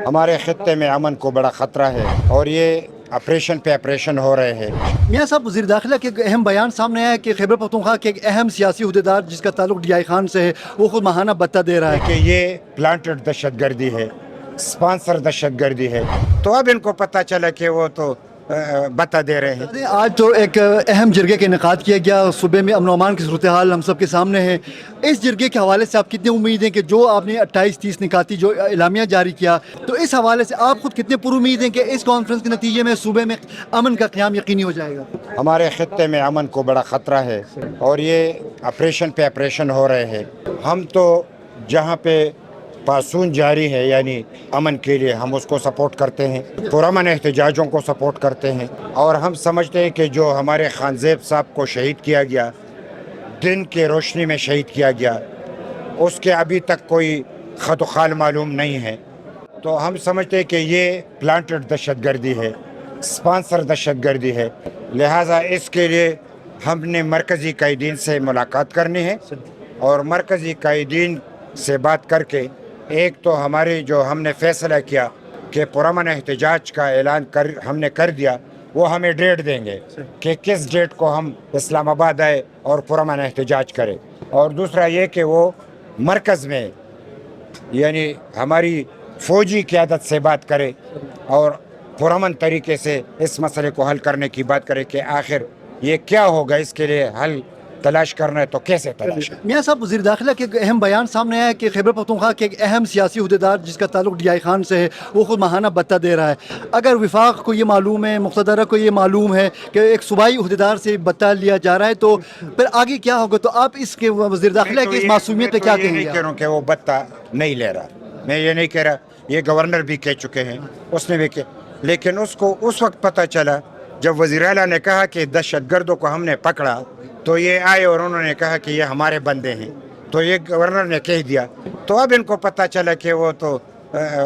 हमारे खत्ते में अमन को बड़ा ख़तरा है और ये ऑपरेशन पे ऑपरेशन हो रहे हैं। मियाँ साहब, वज़ीर दाखिला के एक अहम बयान सामने आया है कि खैबर पख्तूनख्वा के एक अहम सियासी अहदेदार जिसका ताल्लुक DI खान से है, वो खुद माहाना भत्ता दे रहा है। कि ये प्लांटेड दहशत गर्दी है, स्पॉन्सर दहशत गर्दी है। तो अब इनको पता चला कि वो तो बता दे रहे हैं। आज तो एक अहम जरगे का इनेकाद किया गया, सूबे में अमन अमान की सूरत हाल हम सब के सामने है। इस जरगे के हवाले से आप कितनी उम्मीद हैं कि जो आपने 28-30 निकाती जो एलामिया जारी किया, तो इस हवाले से आप खुद कितने पुर उम्मीद हैं कि इस कॉन्फ्रेंस के नतीजे में सूबे में अमन का क़याम यकीनी हो जाएगा? हमारे खत्ते में अमन को बड़ा ख़तरा है और ये ऑपरेशन पे ऑपरेशन हो रहे हैं। हम तो जहाँ पे पासून जारी है यानी अमन के लिए हम उसको सपोर्ट करते हैं, पुरअमन एहतजाजों को सपोर्ट करते हैं। और हम समझते हैं कि जो हमारे खानज़ेब साहब को शहीद किया गया, दिन के रोशनी में शहीद किया गया, उसके अभी तक कोई खत खाल मालूम नहीं है। तो हम समझते हैं कि ये प्लांटेड दहशत गर्दी है, स्पॉन्सर दहशत गर्दी है। लिहाजा इसके लिए हमने मरकज़ी कायदीन से मुलाकात करनी है और मरकज़ी कायदीन से बात करके एक तो हमारी जो हमने फ़ैसला किया कि पुरअमन एहतजाज का ऐलान हमने कर दिया, वो हमें डेट देंगे कि किस डेट को हम इस्लामाबाद आए और पुरअमन एहतजाज करें। और दूसरा ये कि वो मरकज़ में यानी हमारी फ़ौजी क़यादत से बात करे और पुरअमन तरीके से इस मसले को हल करने की बात करे कि आखिर ये क्या होगा, इसके लिए हल तलाश करना है तो कैसे तलाश। मियाँ साहब, वज़ीर दाखिला के एक अहम बयान सामने आया है कि खैबर पख्तूनख्वा के एक अहम सियासी अहदेदार जिसका ताल्लुक DI खान से है, वो खुद माहाना भत्ता दे रहा है। अगर विफाक को ये मालूम है, मुक़्तदरा को ये मालूम है कि एक सूबाई अहदेदार से भत्ता लिया जा रहा है, तो फिर आगे क्या होगा? तो आप इसके वज़ीर दाखिला की इस मासूमियत पे क्या कहेंगे? नहीं कह रहा हूँ कि वो भत्ता नहीं ले रहा, मैं ये नहीं कह रहा, ये गवर्नर भी कह चुके हैं, उसने भी कह, लेकिन उसको उस वक्त पता चला जब वज़ीर आला ने कहा कि दहशतगर्दों को हमने पकड़ा, तो ये आए और उन्होंने कहा कि ये हमारे बंदे हैं, तो ये गवर्नर ने कह दिया। तो अब इनको पता चला कि वो तो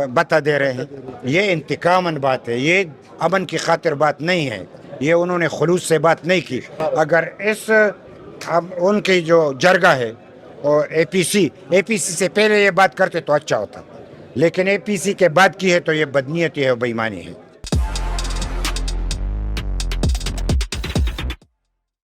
बता दे रहे हैं। ये इंतकामन बात है, ये अमन की खातिर बात नहीं है, ये उन्होंने खुलूस से बात नहीं की। अगर इस अब उनकी जो जरगा है और APC से पहले ये बात करते तो अच्छा होता, लेकिन APC के बाद की है तो ये बदनीयती है, बेईमानी है।